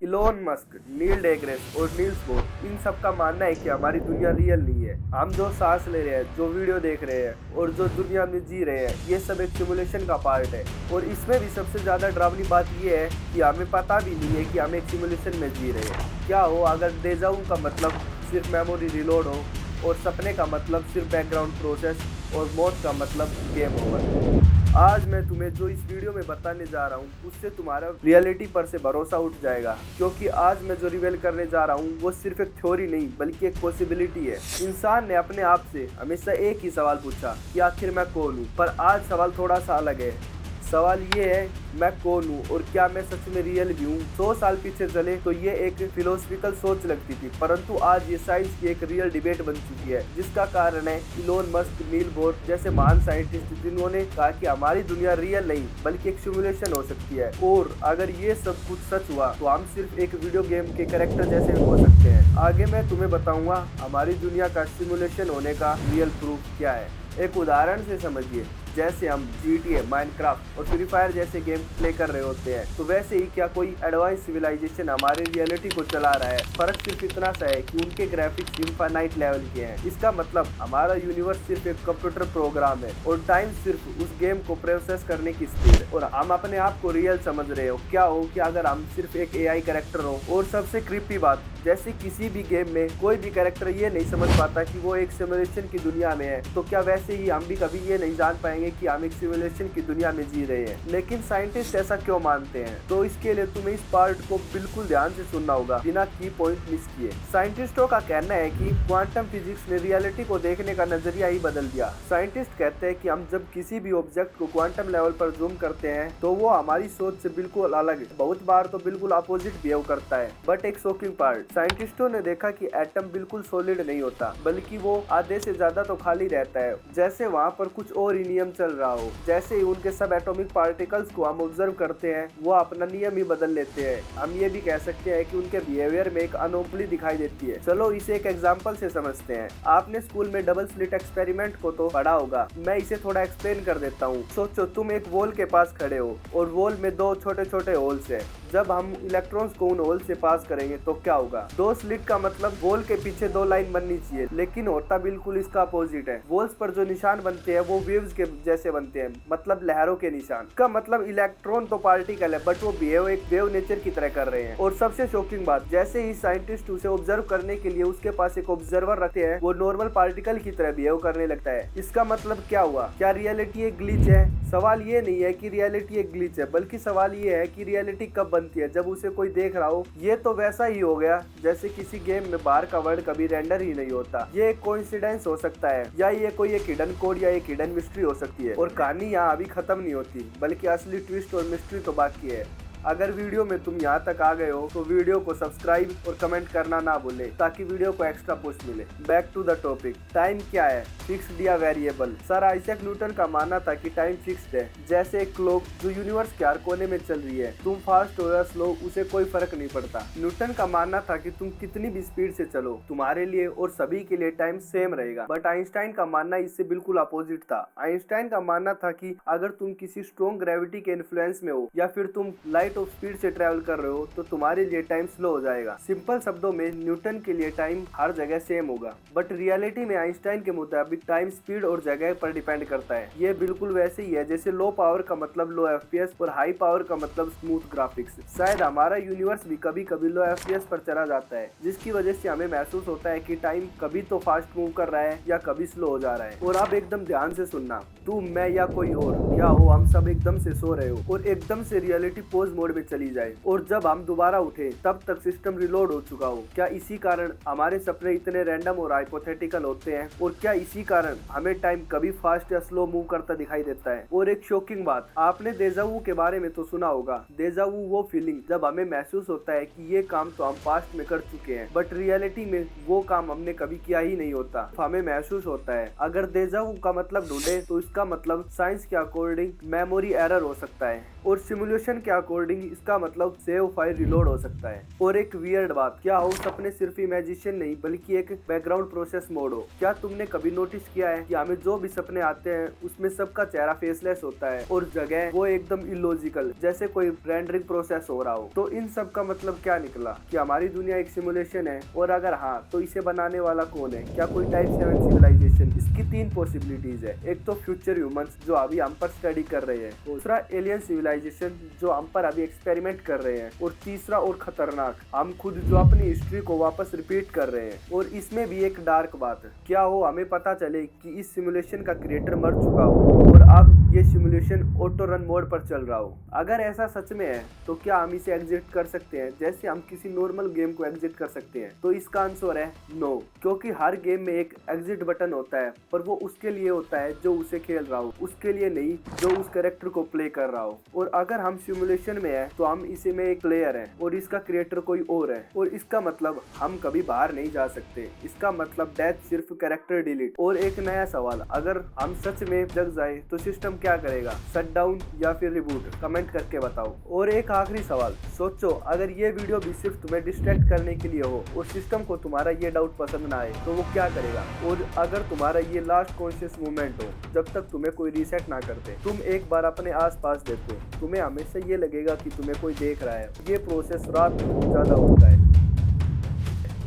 Elon Musk, नील डेग्रेस और Niels Bohr, इन सब का मानना है कि हमारी दुनिया रियल नहीं है। हम जो सांस ले रहे हैं, जो वीडियो देख रहे हैं और जो दुनिया में जी रहे हैं, ये सब एक सिमुलेशन का पार्ट है। और इसमें भी सबसे ज्यादा डरावनी बात ये है कि हमें पता भी नहीं है कि हम एक सिमुलेशन में जी रहे हैं। क्या हो अगर डेजा वू का मतलब सिर्फ मेमोरी रिलोड हो और सपने का मतलब सिर्फ बैकग्राउंड प्रोसेस और मौत का मतलब गेम ओवर। आज मैं तुम्हें जो इस वीडियो में बताने जा रहा हूँ उससे तुम्हारा रियलिटी पर से भरोसा उठ जाएगा, क्योंकि आज मैं जो रिवील करने जा रहा हूँ वो सिर्फ एक थ्योरी नहीं बल्कि एक पॉसिबिलिटी है। इंसान ने अपने आप से हमेशा एक ही सवाल पूछा कि आखिर मैं कौन हूँ, पर आज सवाल थोड़ा सा अलग है। सवाल ये है, मैं कौन हूँ और क्या मैं सच में रियल भी हूँ। 100 साल पीछे चले तो ये एक फिलोसफिकल सोच लगती थी, परंतु आज ये साइंस की एक रियल डिबेट बन चुकी है, जिसका कारण है इलोन मस्क, नील बोर जैसे महान साइंटिस्ट, जिन्होंने कहा कि हमारी दुनिया रियल नहीं बल्कि एक सिमुलेशन हो सकती है। और अगर ये सब कुछ सच हुआ तो हम सिर्फ एक वीडियो गेम के कैरेक्टर जैसे हो सकते हैं। आगे मैं तुम्हें बताऊंगा हमारी दुनिया का सिमुलेशन होने का रियल प्रूफ क्या है। एक उदाहरण से समझिए, जैसे हम GTA, माइनक्राफ्ट और फ्री फायर जैसे गेम प्ले कर रहे होते हैं, तो वैसे ही क्या कोई एडवांस सिविलाइजेशन हमारे रियलिटी को चला रहा है। फर्क सिर्फ इतना सा है कि उनके ग्राफिक्स इनफाइनाइट लेवल के हैं। इसका मतलब हमारा यूनिवर्स सिर्फ एक कंप्यूटर प्रोग्राम है और टाइम सिर्फ उस गेम को प्रोसेस करने की स्पीड। और हम अपने आप को रियल समझ रहे हो। क्या हो कि अगर हम सिर्फ एक AI कैरेक्टर हो। और सबसे क्रीपी बात, जैसे किसी भी गेम में कोई भी कैरेक्टर ये नहीं समझ पाता कि वो एक सिमुलेशन की दुनिया में है, तो क्या वैसे ही हम भी कभी ये नहीं जान पाएंगे कि हम एक सिमुलेशन की दुनिया में जी रहे हैं। लेकिन साइंटिस्ट ऐसा क्यों मानते हैं? तो इसके लिए तुम्हें इस पार्ट को बिल्कुल ध्यान से सुनना होगा, बिना की पॉइंट मिस किए। साइंटिस्टों का कहना है कि क्वांटम फिजिक्स ने रियलिटी को देखने का नजरिया ही बदल दिया। साइंटिस्ट कहते हैं कि हम जब किसी भी ऑब्जेक्ट को क्वांटम लेवल पर जूम करते हैं तो वो हमारी सोच से बिल्कुल अलग, बहुत बार तो बिल्कुल अपोजिट बिहेव करता है। बट एक शॉकिंग पार्ट, साइंटिस्टों ने देखा कि एटम बिल्कुल सॉलिड नहीं होता, बल्कि वो आधे से ज्यादा तो खाली रहता है, जैसे वहाँ पर कुछ और ही नियम चल रहा हो। जैसे ही उनके सब एटॉमिक पार्टिकल्स को हम ऑब्जर्व करते हैं, वो अपना नियम ही बदल लेते हैं। हम ये भी कह सकते हैं कि उनके बिहेवियर में एक अनोमली दिखाई देती है। चलो इसे एक एग्जांपल से समझते हैं। आपने स्कूल में डबल स्लिट एक्सपेरिमेंट को तो पढ़ा होगा, मैं इसे थोड़ा एक्सप्लेन कर देता हूँ। सोचो तुम एक वॉल के पास खड़े हो और वॉल में दो छोटे छोटे होल्स है। जब हम इलेक्ट्रॉन्स को उन होल से पास करेंगे तो क्या होगा? दो स्लिट का मतलब वॉल के पीछे दो लाइन बननी चाहिए, लेकिन होता बिल्कुल इसका अपोजिट है। वॉल्स पर जो निशान बनते हैं वो वेव्स के जैसे बनते हैं, मतलब लहरों के निशान। का मतलब इलेक्ट्रॉन तो पार्टिकल है, बट वो बिहेव एक वेव नेचर की तरह कर रहे हैं। और सबसे शॉकिंग बात, जैसे ही साइंटिस्ट उसे ऑब्जर्व करने के लिए उसके पास एक ऑब्जर्वर रखते हैं, वो नॉर्मल पार्टिकल की तरह बिहेव करने लगता है। इसका मतलब क्या हुआ? क्या रियलिटी एक ग्लिच है? सवाल ये नहीं है कि रियलिटी एक ग्लिच है, बल्कि सवाल ये है कि रियलिटी कब बनती है? जब उसे कोई देख रहा हो। ये तो वैसा ही हो गया जैसे किसी गेम में बाहर का वर्ड कभी रेंडर ही नहीं होता। ये एक कोइंसिडेंस हो सकता है, या ये कोई एक हिडन कोड या एक हिडन मिस्ट्री हो सकती है। और कहानी यहाँ अभी खत्म नहीं होती, बल्कि असली ट्विस्ट और मिस्ट्री तो बाकी है। अगर वीडियो में तुम यहाँ तक आ गए हो तो वीडियो को सब्सक्राइब और कमेंट करना ना भूले, ताकि वीडियो को एक्स्ट्रा पुश मिले। Back to the topic, time क्या है? फिक्स्ड या वेरिएबल? सर आइजैक न्यूटन का मानना था कि टाइम फिक्स्ड है, जैसे एक क्लॉक जो यूनिवर्स के हर कोने में चल रही है। तुम फास्ट हो या स्लो, उसे कोई फर्क नहीं पड़ता। न्यूटन का मानना था कि तुम कितनी भी स्पीड से चलो, तुम्हारे लिए और सभी के लिए टाइम सेम रहेगा। बट आइंस्टाइन का मानना इससे बिल्कुल अपोजिट था। आइंस्टाइन का मानना था कि अगर तुम किसी स्ट्रॉन्ग ग्रेविटी के इन्फ्लुएंस में हो, या फिर तुम लाइट ऑफ स्पीड से ट्रैवल कर रहे हो, तो तुम्हारे लिए टाइम स्लो हो जाएगा। सिंपल शब्दों में न्यूटन के लिए टाइम हर जगह सेम होगा, बट रियलिटी में आइंस्टाइन के मुताबिक टाइम स्पीड और जगह पर डिपेंड करता है। ये बिल्कुल वैसे ही है जैसे लो पावर का मतलब लो FPS और हाई पावर का मतलब स्मूथ ग्राफिक्स। शायद हमारा यूनिवर्स भी कभी कभी लो FPS पर चला जाता है, जिसकी वजह से हमें महसूस होता है कि टाइम कभी तो फास्ट मूव कर रहा है या कभी स्लो हो जा रहा है। और अब एकदम ध्यान से सुनना, तुम, मैं या कोई और, क्या हो हम सब एकदम से सो रहे हो और एकदम से रियलिटी पॉज मोड में चली जाए, और जब हम दोबारा उठे तब तक सिस्टम रिलोड हो चुका हो। क्या इसी कारण हमारे सपने इतने रैंडम और हाइपोथेटिकल होते हैं? और क्या इसी कारण हमें टाइम कभी फास्ट या स्लो मूव करता दिखाई देता है? और एक शॉकिंग बात, आपने डेजा वू के बारे में तो सुना होगा। डेजा वू वो फीलिंग जब हमें महसूस होता है कि ये काम तो हम पास्ट में कर चुके हैं, बट रियलिटी में वो काम हमने कभी किया ही नहीं होता, तो हमें महसूस होता है। अगर डेजा वू का मतलब ढूंढे तो इसका मतलब साइंस के अकॉर्डिंग मेमोरी एरर हो सकता है। और सिमुलेशन के अकॉर्डिंग इसका मतलब सेव फाइल रिलोड हो सकता है। और एक वियर्ड बात, क्या हो सपने सिर्फ इमेजिनेशन नहीं बल्कि एक बैकग्राउंड प्रोसेस मोड हो। क्या तुमने कभी नोटिस किया है कि हमें जो भी सपने आते हैं उसमें सबका चेहरा फेसलेस होता है और जगह वो एकदम इलॉजिकल, जैसे कोई रेंडरिंग प्रोसेस हो रहा हो। तो इन सब का मतलब क्या निकला कि हमारी दुनिया एक सिमुलेशन है, और अगर हाँ तो इसे बनाने वाला कौन है? क्या कोई टाइप 7 सिविलाइजेशन? इसकी 3 पॉसिबिलिटीज है। एक तो फ्यूचर ह्यूमंस जो अभी हम पर स्टडी कर रहे हैं, दूसरा एलियन सिविलाइजेशन जो हम पर अभी एक्सपेरिमेंट कर रहे हैं, और तीसरा और खतरनाक हम खुद जो अपनी हिस्ट्री को वापस रिपीट कर रहे हैं। और इसमें भी एक डार्क बात है, क्या हो हमें पता चले कि इस सिमुलेशन का क्रिएटर मर चुका हो और अब ये सिमुलेशन ऑटो रन मोड पर चल रहा हो। अगर ऐसा सच में है तो क्या हम इसे एग्जिट कर सकते हैं जैसे हम किसी नॉर्मल गेम को एग्जिट कर सकते हैं? तो इसका आंसर है नो, क्योंकि हर गेम में एक एग्जिट बटन होता है, पर वो उसके लिए होता है जो उसे खेल रहा हो, उसके लिए नहीं जो उस कैरेक्टर को प्ले कर रहा हो। और अगर हम सिमुलेशन में है तो हम इसी में एक प्लेयर है और इसका क्रिएटर कोई और है, और इसका मतलब हम कभी बाहर नहीं जा सकते। इसका मतलब डेथ सिर्फ कैरेक्टर डिलीट। और एक नया सवाल, अगर हम सच में जग जाए तो सिस्टम क्या करेगा? शट डाउन या फिर रिबूट? कमेंट करके बताओ। और एक आखिरी सवाल, सोचो अगर ये वीडियो भी सिर्फ तुम्हें डिस्ट्रैक्ट करने के लिए हो और सिस्टम को तुम्हारा ये डाउट पसंद ना आए तो वो क्या करेगा? और अगर तुम्हारा ये लास्ट कॉन्शियस मूवमेंट हो जब तक तुम्हें कोई रीसेट ना करते, तुम एक बार अपने आसपास देखो, तुम्हें हमेशा ये लगेगा कि तुम्हें कोई देख रहा है। ये प्रोसेस रात में ज्यादा होता है।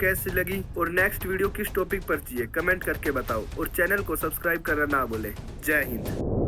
कैसी लगी और नेक्स्ट वीडियो किस टॉपिक पर चाहिए कमेंट करके बताओ, और चैनल को सब्सक्राइब करना ना भूले। जय हिंद।